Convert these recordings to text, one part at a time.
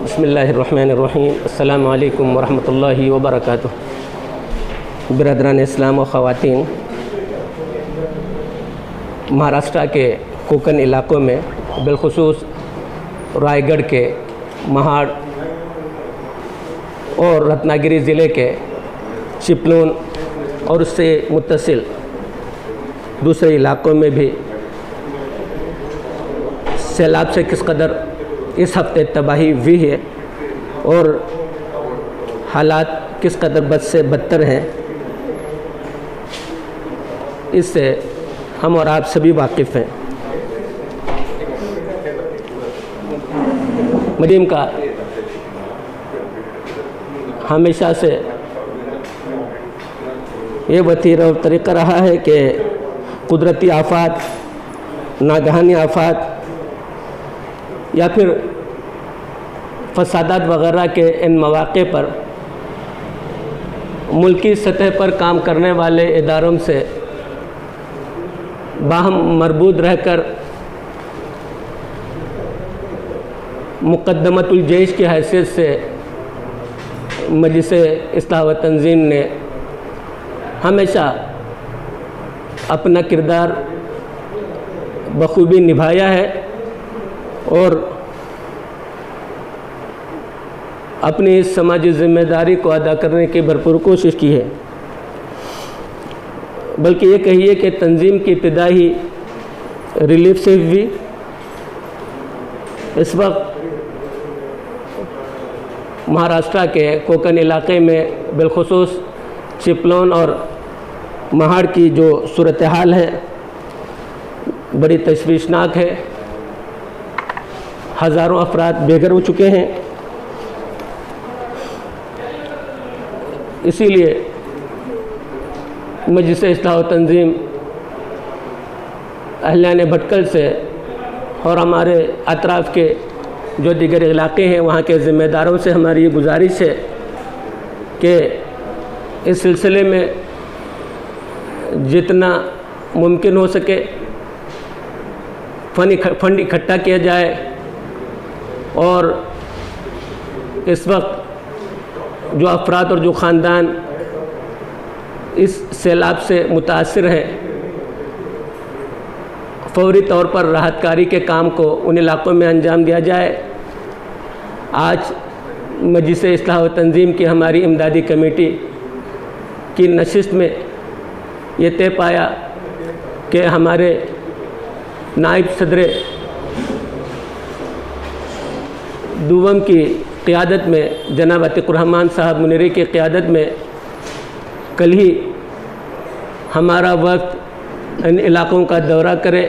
بسم اللہ الرحمن الرحیم۔ السلام علیکم ورحمۃ اللہ وبرکاتہ۔ برادران اسلام و خواتین، مہاراشٹر کے کوکن علاقوں میں بالخصوص رائے گڑھ کے مہاڑ اور رتناگری ضلع کے چپلون اور اس سے متصل دوسرے علاقوں میں بھی سیلاب سے کس قدر اس ہفتے تباہی ہوئی ہے اور حالات کس قدر بد سے بدتر ہیں، اس سے ہم اور آپ سبھی واقف ہیں۔ مریم کا ہمیشہ سے یہ وتیرہ اور طریقہ رہا ہے کہ قدرتی آفات، ناگہانی آفات یا پھر فسادات وغیرہ کے ان مواقع پر ملکی سطح پر کام کرنے والے اداروں سے باہم مربوط رہ کر مقدمۃ الجیش کی حیثیت سے مجلس اصلاح و تنظیم نے ہمیشہ اپنا کردار بخوبی نبھایا ہے اور اپنی اس سماجی ذمہ داری کو ادا کرنے کی بھرپور کوشش کی ہے۔ بلکہ یہ کہیے کہ تنظیم کی ابتدا ہی ریلیف سے ہوئی۔ اس وقت مہاراشٹر کے کوکن علاقے میں بالخصوص چپلون اور مہاڑ کی جو صورتحال ہے بڑی تشویشناک ہے۔ ہزاروں افراد بے گھر ہو چکے ہیں۔ اسی لیے مجلس اصلاح و تنظیم اہلیان بھٹکل سے اور ہمارے اطراف کے جو دیگر علاقے ہیں وہاں کے ذمہ داروں سے ہماری یہ گزارش ہے کہ اس سلسلے میں جتنا ممکن ہو سکے فنڈ اکٹھا کیا جائے اور اس وقت جو افراد اور جو خاندان اس سیلاب سے متاثر ہیں فوری طور پر راحت کاری کے کام کو ان علاقوں میں انجام دیا جائے۔ آج مجلس اصلاح و تنظیم کی ہماری امدادی کمیٹی کی نشست میں یہ طے پایا کہ ہمارے نائب صدر دوم کی قیادت میں جناب عتیق الرحمن صاحب منیری کی قیادت میں کل ہی ہمارا وفد ان علاقوں کا دورہ کرے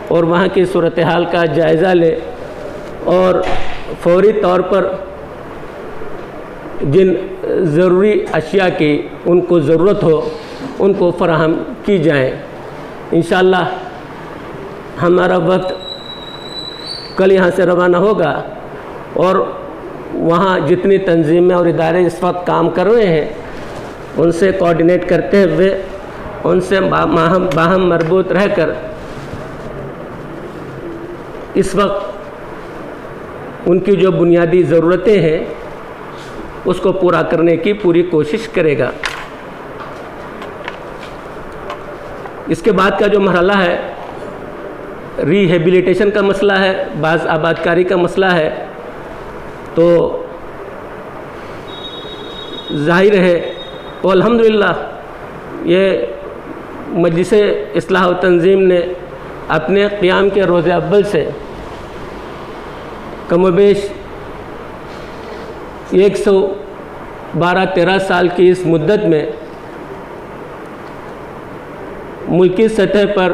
اور وہاں کی صورتحال کا جائزہ لے اور فوری طور پر جن ضروری اشیاء کی ان کو ضرورت ہو ان کو فراہم کی جائیں۔ انشاءاللہ ہمارا وفد کل یہاں سے روانہ ہوگا اور وہاں جتنی تنظیمیں اور ادارے اس وقت کام کر رہے ہیں ان سے کوآرڈینیٹ کرتے ہوئے ان سے باہم مربوط رہ کر اس وقت ان کی جو بنیادی ضرورتیں ہیں اس کو پورا کرنے کی پوری کوشش کرے گا۔ اس کے بعد کا جو مرحلہ ہے ریہیبلیٹیشن کا مسئلہ ہے، باز آبادکاری کا مسئلہ ہے، تو ظاہر ہے تو الحمدللہ یہ مجلس اصلاح و تنظیم نے اپنے قیام کے روز اول سے کم و بیش 112-13 سال کی اس مدت میں ملکی سطح پر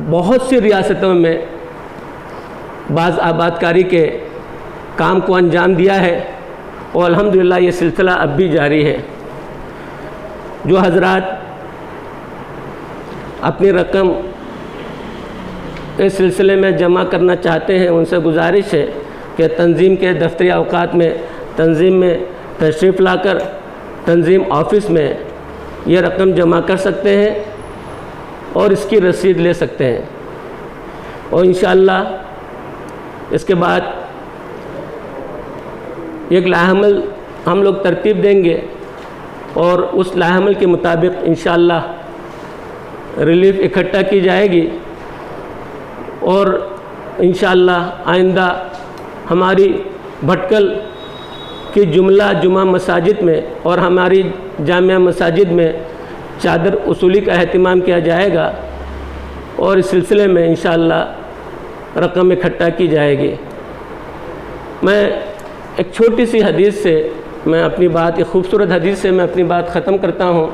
بہت سی ریاستوں میں باز آبادکاری کے کام کو انجام دیا ہے اور الحمدللہ یہ سلسلہ اب بھی جاری ہے۔ جو حضرات اپنی رقم اس سلسلے میں جمع کرنا چاہتے ہیں ان سے گزارش ہے کہ تنظیم کے دفتری اوقات میں تنظیم میں تشریف لا کر تنظیم آفس میں یہ رقم جمع کر سکتے ہیں اور اس کی رسید لے سکتے ہیں اور انشاءاللہ اس کے بعد ایک لائحہ عمل ہم لوگ ترتیب دیں گے اور اس لائحہ عمل کے مطابق انشاءاللہ ریلیف اکٹھا کی جائے گی، اور انشاءاللہ آئندہ ہماری بھٹکل کی جملہ جمعہ مساجد میں اور ہماری جامعہ مساجد میں چادر وصولی کا اہتمام کیا جائے گا، اور اس سلسلے میں انشاءاللہ رقم اکٹھا کی جائے گی۔ میں ایک چھوٹی سی حدیث سے میں اپنی بات، ایک خوبصورت حدیث سے میں اپنی بات ختم کرتا ہوں۔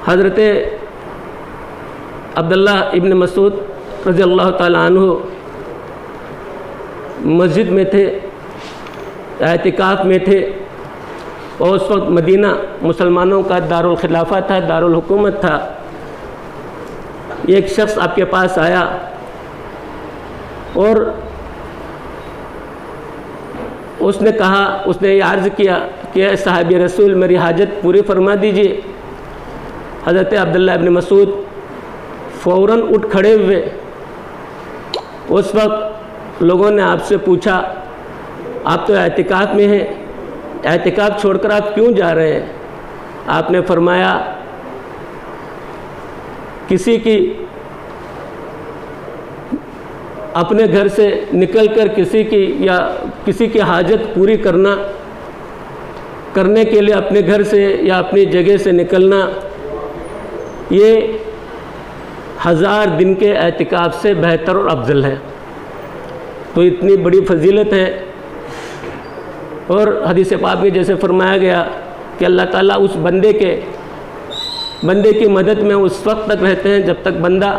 حضرت عبداللہ ابن مسعود رضی اللہ تعالیٰ عنہ مسجد میں تھے، اعتکاف میں تھے، اور اس وقت مدینہ مسلمانوں کا دارالخلافہ تھا، دارالحکومت تھا۔ ایک شخص آپ کے پاس آیا اور اس نے کہا، اس نے یہ عرض کیا کہ اے صحابی رسول میری حاجت پوری فرما دیجئے۔ حضرت عبداللہ ابن مسعود فوراً اٹھ کھڑے ہوئے۔ اس وقت لوگوں نے آپ سے پوچھا آپ تو اعتکاف میں ہیں، اعتکاف چھوڑ کر آپ کیوں جا رہے ہیں؟ آپ نے فرمایا کسی کی اپنے گھر سے نکل کر کسی کی حاجت پوری کرنے کے لیے اپنے گھر سے یا اپنی جگہ سے نکلنا، یہ 1000 دن کے اعتکاف سے بہتر اور افضل ہے۔ تو اتنی بڑی فضیلت ہے، اور حدیث پاک میں جیسے فرمایا گیا کہ اللہ تعالیٰ اس بندے کی مدد میں اس وقت تک رہتے ہیں جب تک بندہ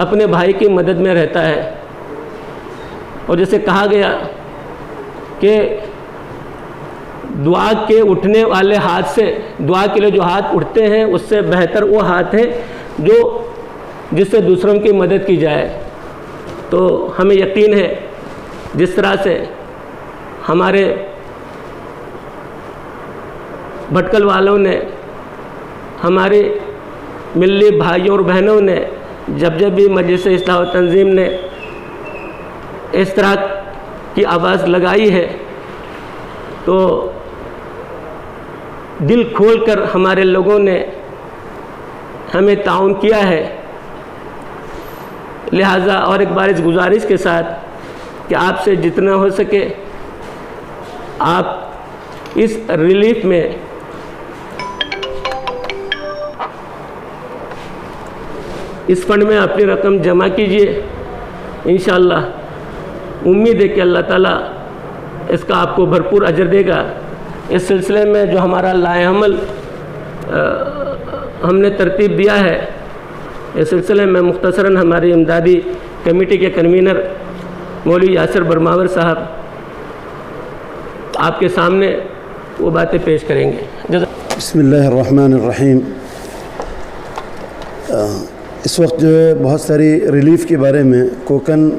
اپنے بھائی کی مدد میں رہتا ہے۔ اور جیسے کہا گیا کہ دعا کے اٹھنے والے ہاتھ سے، دعا کے لیے جو ہاتھ اٹھتے ہیں اس سے بہتر وہ ہاتھ ہے جس سے دوسروں کی مدد کی جائے۔ تو ہمیں یقین ہے جس طرح سے ہمارے بھٹکل والوں نے، ہمارے ملی بھائیوں اور بہنوں نے جب بھی مجلس اصلاح و تنظیم نے اس طرح کی آواز لگائی ہے تو دل کھول کر ہمارے لوگوں نے ہمیں تعاون کیا ہے۔ لہٰذا اور ایک بار اس گزارش کے ساتھ کہ آپ سے جتنا ہو سکے آپ اس ریلیف میں اس فنڈ میں اپنی رقم جمع کیجئے۔ انشاءاللہ امید ہے کہ اللہ تعالیٰ اس کا آپ کو بھرپور اجر دے گا۔ اس سلسلے میں جو ہمارا لائحہ عمل ہم نے ترتیب دیا ہے، اس سلسلے میں مختصراً ہماری امدادی کمیٹی کے کنوینر مولوی یاسر برماور صاحب آپ کے سامنے وہ باتیں پیش کریں گے۔ بسم اللہ الرحمن الرحیم۔ اس وقت جو ہے بہت ساری ریلیف کے بارے میں کوکن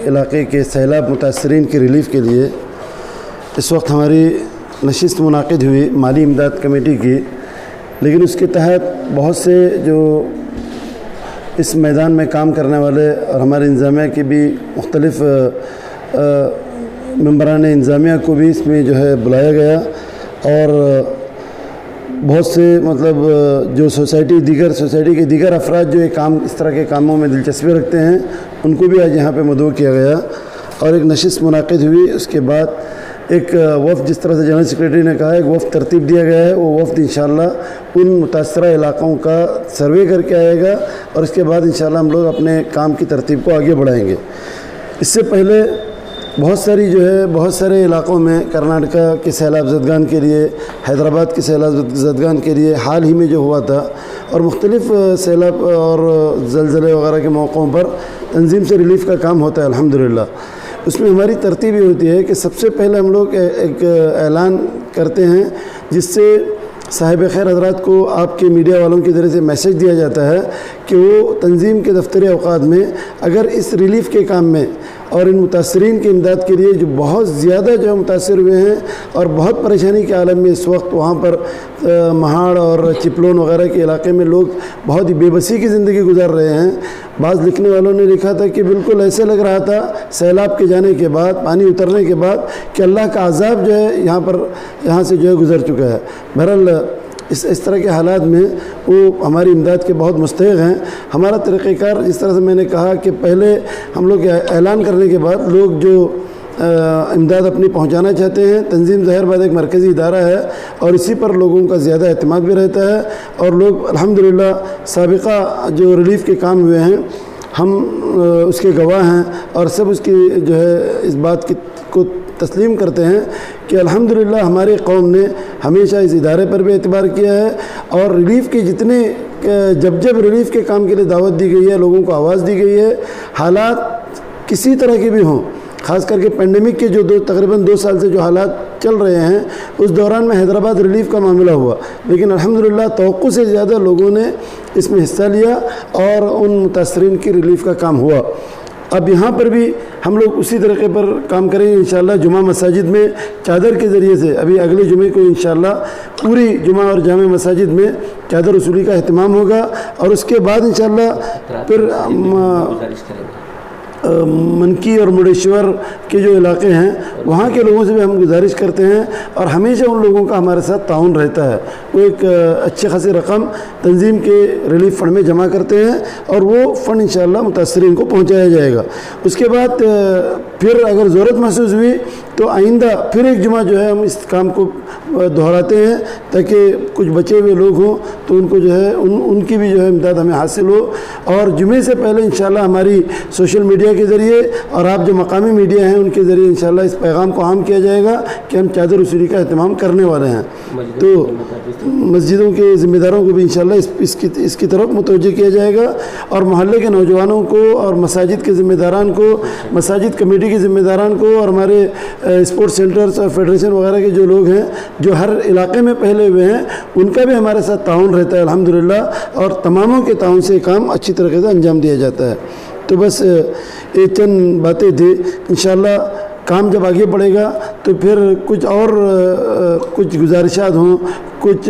علاقے کے سیلاب متاثرین کی ریلیف کے لیے اس وقت ہماری نشست منعقد ہوئی مالی امداد کمیٹی کی، لیکن اس کے تحت بہت سے جو اس میدان میں کام کرنے والے اور ہمارے انتظامیہ کے بھی مختلف ممبران انتظامیہ کو بھی اس میں جو ہے بلایا گیا، اور بہت سے جو دیگر سوسائٹی کے دیگر افراد جو اس طرح کے کاموں میں دلچسپی رکھتے ہیں ان کو بھی آج یہاں پہ مدعو کیا گیا، اور ایک نشست منعقد ہوئی۔ اس کے بعد ایک وفد، جس طرح سے جنرل سیکریٹری نے کہا، ایک وفد ترتیب دیا گیا ہے۔ وہ وفد انشاءاللہ ان متاثرہ علاقوں کا سروے کر کے آئے گا، اور اس کے بعد انشاءاللہ ہم لوگ اپنے کام کی ترتیب کو آگے بڑھائیں گے۔ اس سے پہلے بہت سارے علاقوں میں کرناٹکا کے سیلاب زدگان کے لیے، حیدرآباد کے سیلاب زدگان کے لیے حال ہی میں جو ہوا تھا، اور مختلف سیلاب اور زلزلے وغیرہ کے موقعوں پر تنظیم سے ریلیف کا کام ہوتا ہے الحمدللہ۔ اس میں ہماری ترتیب یہ ہوتی ہے کہ سب سے پہلے ہم لوگ ایک اعلان کرتے ہیں، جس سے صاحب خیر حضرات کو آپ کے میڈیا والوں کے ذریعے سے میسج دیا جاتا ہے کہ وہ تنظیم کے دفتری اوقات میں اگر اس ریلیف کے کام میں اور ان متاثرین کی امداد کے لیے جو بہت زیادہ جو متاثر ہوئے ہیں اور بہت پریشانی کے عالم میں اس وقت وہاں پر مہاڑ اور چپلون وغیرہ کے علاقے میں لوگ بہت ہی بے بسی کی زندگی گزار رہے ہیں. بعض لکھنے والوں نے لکھا تھا کہ بالکل ایسے لگ رہا تھا سیلاب کے جانے کے بعد، پانی اترنے کے بعد، کہ اللہ کا عذاب جو ہے یہاں سے جو ہے گزر چکا ہے. بہرحال اس طرح کے حالات میں وہ ہماری امداد کے بہت مستحق ہیں. ہمارا طریقہ کار جس طرح سے میں نے کہا کہ پہلے ہم لوگ اعلان کرنے کے بعد لوگ جو امداد اپنی پہنچانا چاہتے ہیں، تنظیم ظاہر بات ایک مرکزی ادارہ ہے اور اسی پر لوگوں کا زیادہ اعتماد بھی رہتا ہے. اور لوگ الحمدللہ سابقہ جو ریلیف کے کام ہوئے ہیں ہم اس کے گواہ ہیں اور سب اس کی جو ہے اس بات کو تسلیم کرتے ہیں کہ الحمدللہ ہماری قوم نے ہمیشہ اس ادارے پر بھی اعتبار کیا ہے. اور ریلیف کے جب ریلیف کے کام کے لیے دعوت دی گئی ہے، لوگوں کو آواز دی گئی ہے، حالات کسی طرح کے بھی ہوں، خاص کر کے پینڈیمک کے جو تقریباً 2 سال سے جو حالات چل رہے ہیں اس دوران میں حیدرآباد ریلیف کا معاملہ ہوا، لیکن الحمدللہ توقع سے زیادہ لوگوں نے اس میں حصہ لیا اور ان متاثرین کی ریلیف کا کام ہوا. اب یہاں پر بھی ہم لوگ اسی طریقے پر کام کریں گے انشاءاللہ. جمعہ مساجد میں چادر کے ذریعے سے ابھی اگلے جمعے کو انشاءاللہ پوری جمعہ اور جامع مساجد میں چادر وصولی کا اہتمام ہوگا. اور اس کے بعد انشاءاللہ پھر منکی اور مڈیشور کے جو علاقے ہیں وہاں کے لوگوں سے بھی ہم گزارش کرتے ہیں اور ہمیشہ ان لوگوں کا ہمارے ساتھ تعاون رہتا ہے. وہ ایک اچھی خاصی رقم تنظیم کے ریلیف فنڈ میں جمع کرتے ہیں اور وہ فنڈ انشاءاللہ متاثرین کو پہنچایا جائے گا. اس کے بعد پھر اگر ضرورت محسوس ہوئی تو آئندہ پھر ایک جمعہ جو ہے ہم اس کام کو دہراتے ہیں تاکہ کچھ بچے ہوئے لوگ ہوں تو ان کو جو ہے ان کی بھی جو ہے امداد ہمیں حاصل ہو. اور جمعے سے پہلے انشاءاللہ ہماری سوشل میڈیا کے ذریعے اور آپ جو مقامی میڈیا ہیں ان کے ذریعے انشاءاللہ اس پیغام کو عام کیا جائے گا کہ ہم چادر وصولی کا اہتمام کرنے والے ہیں. تو مسجدوں کے ذمہ داروں کو بھی انشاءاللہ اس کی طرف متوجہ کیا جائے گا اور محلے کے نوجوانوں کو اور مساجد کے ذمہ داران کو، مساجد کمیٹی کے ذمہ داران کو اور ہمارے اسپورٹس سینٹرز اور فیڈریشن وغیرہ کے جو لوگ ہیں جو ہر علاقے میں پہلے ہوئے ہیں ان کا بھی ہمارے ساتھ تعاون رہتا ہے الحمدللہ. اور تماموں کے تعاون سے کام اچھی طریقے سے انجام دیا جاتا ہے. تو بس یہ چند باتیں تھیں. انشاءاللہ کام جب آگے بڑھے گا تو پھر کچھ گزارشات ہوں، کچھ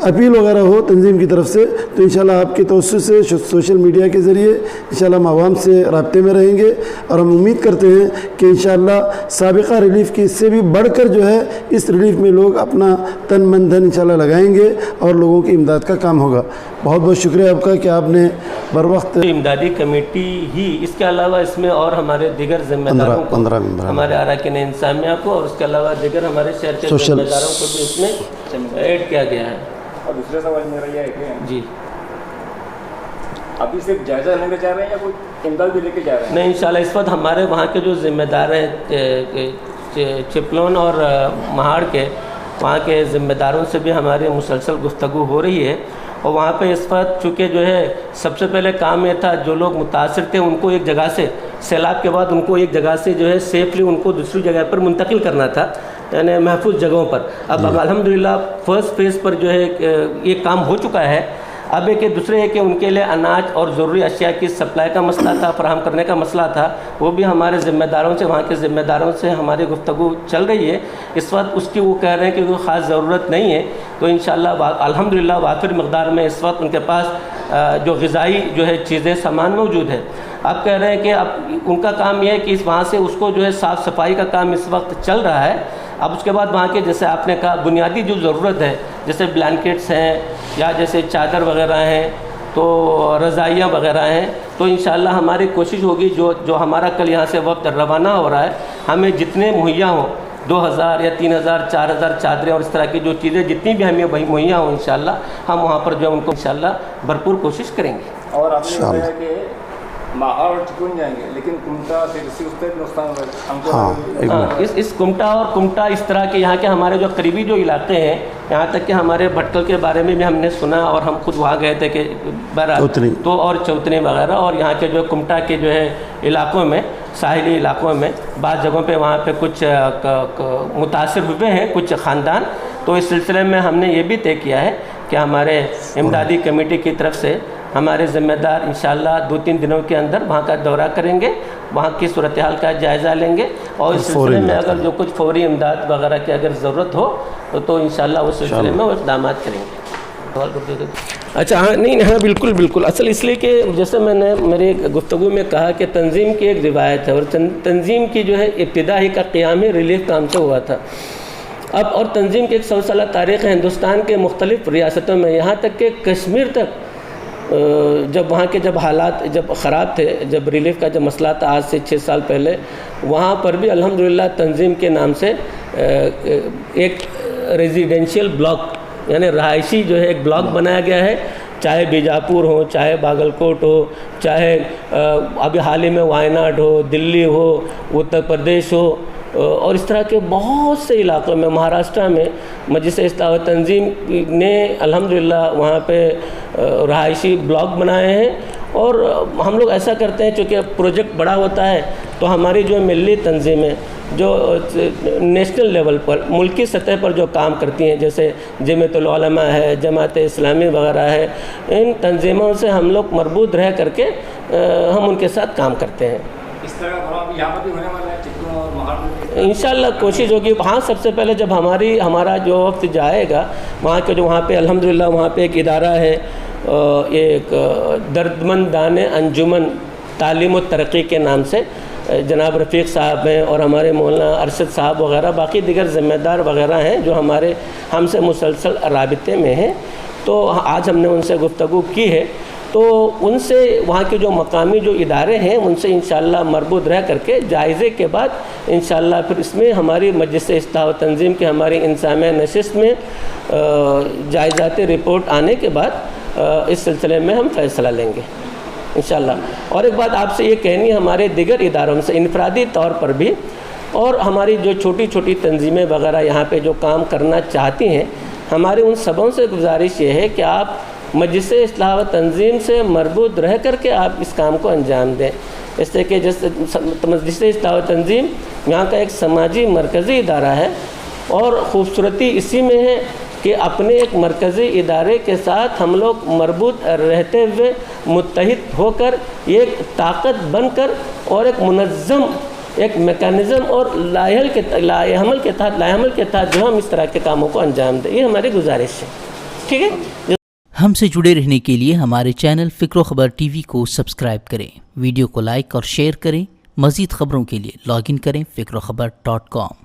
اپیل وغیرہ ہو تنظیم کی طرف سے تو انشاءاللہ آپ کے توسط سے سوشل میڈیا کے ذریعے انشاءاللہ ہم عوام سے رابطے میں رہیں گے. اور ہم امید کرتے ہیں کہ انشاءاللہ سابقہ ریلیف کی اس سے بھی بڑھ کر جو ہے اس ریلیف میں لوگ اپنا تن من دھن انشاءاللہ لگائیں گے اور لوگوں کی امداد کا کام ہوگا. بہت بہت شکریہ آپ کا کہ آپ نے بر وقت امدادی کمیٹی ہی، اس کے علاوہ اس میں اور ہمارے دیگر ذمہ داروں کو، 15 ممبر ہمارے اراکین انتظامیہ کو اور اس کے علاوہ دیگر ہمارے شہر کے ذمہ داروں کو بھی اس میں ایڈ کیا گیا ہے. اور دوسرا سوال میرا یہ ہے کہ جی ابھی صرف جائزہ لینے جا رہے ہیں یا کوئی امداد بھی لے کے جا رہے ہیں؟ نہیں، انشاءاللہ اس وقت ہمارے وہاں کے جو ذمہ دار ہیں چپلون اور مہاڑ کے، وہاں کے ذمہ داروں سے بھی ہماری مسلسل گفتگو ہو رہی ہے. اور وہاں پہ اس وقت چونکہ جو ہے سب سے پہلے کام یہ تھا جو لوگ متاثر تھے ان کو ایک جگہ سے، سیلاب کے بعد ان کو ایک جگہ سے جو ہے سیفلی ان کو دوسری جگہ پر منتقل کرنا تھا، یعنی محفوظ جگہوں پر. اب الحمدللہ فرسٹ فیز پر جو ہے یہ کام ہو چکا ہے. اب ایک دوسرے ہے کہ ان کے لیے اناج اور ضروری اشیاء کی سپلائی کا مسئلہ تھا، فراہم کرنے کا مسئلہ تھا، وہ بھی ہمارے ذمہ داروں سے، وہاں کے ذمہ داروں سے ہماری گفتگو چل رہی ہے. اس وقت اس کی وہ کہہ رہے ہیں کہ کوئی خاص ضرورت نہیں ہے، تو انشاءاللہ الحمدللہ وافر مقدار میں اس وقت ان کے پاس جو غذائی جو ہے چیزیں سامان موجود ہے. آپ کہہ رہے ہیں کہ اب ان کا کام یہ ہے کہ وہاں سے اس کو جو ہے صاف صفائی کا کام اس وقت چل رہا ہے. اب اس کے بعد وہاں کے جیسے آپ نے کہا بنیادی جو ضرورت ہے جیسے بلینکٹس ہیں یا جیسے چادر وغیرہ ہیں تو رضائیاں وغیرہ ہیں، تو انشاءاللہ ہماری کوشش ہوگی جو ہمارا کل یہاں سے وقت روانہ ہو رہا ہے ہمیں جتنے مہیا ہوں 2000 یا 3000 4000 چادریں اور اس طرح کی جو چیزیں جتنی بھی ہمیں مہیا ہوں انشاءاللہ ہم وہاں پر جو ہے ان کو انشاءاللہ بھرپور کوشش کریں گے. اور آپ نے بتایا کہ ماحول اور چکن جائیں گے لیکن کمٹا سے اس پہ نقصان ہاں اس کمٹا اور کمٹا اس طرح کے یہاں کے ہمارے جو قریبی جو علاقے ہیں، یہاں تک کہ ہمارے بھٹکل کے بارے میں بھی ہم نے سنا اور ہم خود وہاں گئے تھے کہ تو اور چوتنی وغیرہ اور یہاں کے جو کمٹا کے جو ہے علاقوں میں، ساحلی علاقوں میں بعض جگہوں پہ وہاں پہ کچھ متاثر ہوئے ہیں کچھ خاندان. تو اس سلسلے میں ہم نے یہ بھی طے کیا ہے کہ ہمارے امدادی کمیٹی کی طرف سے ہمارے ذمہ دار انشاءاللہ 2-3 دنوں کے اندر وہاں کا دورہ کریں گے، وہاں کی صورتحال کا جائزہ لیں گے، اور اس سلسلے میں اگر جو کچھ فوری امداد وغیرہ کی اگر ضرورت ہو تو انشاءاللہ اس سلسلے میں وہ اقدامات کریں گے۔ اچھا ہاں، نہیں ہاں بالکل اصل اس لیے کہ جیسے میں نے میری گفتگو میں کہا کہ تنظیم کی ایک روایت ہے، اور تنظیم کی جو ہے ابتدا ہی کا قیام ریلیف کام سے ہوا تھا۔ اب اور تنظیم کی ایک 100 سالہ تاریخ ہے ہندوستان کے مختلف ریاستوں میں، یہاں تک کہ کشمیر تک جب وہاں کے جب حالات جب خراب تھے، جب ریلیف کا جب مسئلہ تھا آج سے 6 سال پہلے، وہاں پر بھی الحمدللہ تنظیم کے نام سے ایک ریزیڈینشیل بلاک یعنی رہائشی جو ہے ایک بلاک بنایا گیا ہے، چاہے بیجاپور ہو، چاہے باگل کوٹ ہو، چاہے ابھی حال ہی میں وائناڈ ہو، دلی ہو، اتر پردیش ہو، اور اس طرح کے بہت سے علاقوں میں، مہاراشٹر میں مجلس اصلاح و تنظیم نے الحمدللہ وہاں پہ رہائشی بلاک بنائے ہیں۔ اور ہم لوگ ایسا کرتے ہیں چونکہ پروجیکٹ بڑا ہوتا ہے تو ہماری جو ملی تنظیمیں جو نیشنل لیول پر ملکی سطح پر جو کام کرتی ہیں، جیسے جمعیت العلماء ہے، جماعت اسلامی وغیرہ ہے، ان تنظیموں سے ہم لوگ مربوط رہ کر کے ہم ان کے ساتھ کام کرتے ہیں۔ اس طرح یہاں پر بھی ہونے والا ہے ٹکٹوں اور مہار؟ انشاءاللہ کوشش ہوگی۔ ہاں سب سے پہلے جب ہمارا جو وقت جائے گا وہاں کے جو وہاں پہ الحمدللہ وہاں پہ ایک ادارہ ہے، ایک دردمندان انجمن تعلیم و ترقی کے نام سے جناب رفیق صاحب ہیں، اور ہمارے مولانا ارشد صاحب وغیرہ باقی دیگر ذمہ دار وغیرہ ہیں جو ہم سے مسلسل رابطے میں ہیں۔ تو آج ہم نے ان سے گفتگو کی ہے، تو ان سے وہاں کے جو مقامی جو ادارے ہیں ان سے انشاءاللہ مربوط رہ کر کے جائزے کے بعد انشاءاللہ پھر اس میں ہماری مجلس اصلاح و تنظیم کی ہماری انتظامیہ نشست میں جائزاتی رپورٹ آنے کے بعد اس سلسلے میں ہم فیصلہ لیں گے انشاءاللہ۔ اور ایک بات آپ سے یہ کہنی ہے، ہمارے دیگر اداروں سے انفرادی طور پر بھی، اور ہماری جو چھوٹی چھوٹی تنظیمیں وغیرہ یہاں پہ جو کام کرنا چاہتی ہیں، ہماری ان سبوں سے گزارش یہ ہے کہ آپ مجلس اصلاح و تنظیم سے مربوط رہ کر کے آپ اس کام کو انجام دیں، اس سے کہ جیسے مجلس اصلاح و تنظیم یہاں کا ایک سماجی مرکزی ادارہ ہے، اور خوبصورتی اسی میں ہے کہ اپنے ایک مرکزی ادارے کے ساتھ ہم لوگ مربوط رہتے ہوئے متحد ہو کر ایک طاقت بن کر اور ایک منظم ایک میکانزم اور لائحہ عمل کے تحت جو ہم اس طرح کے کاموں کو انجام دیں، یہ ہماری گزارش ہے۔ ٹھیک ہے، ہم سے جڑے رہنے کے لیے ہمارے چینل فکر و خبر ٹی وی کو سبسکرائب کریں، ویڈیو کو لائک اور شیئر کریں۔ مزید خبروں کے لیے لاگ ان کریں فکروخبر.com۔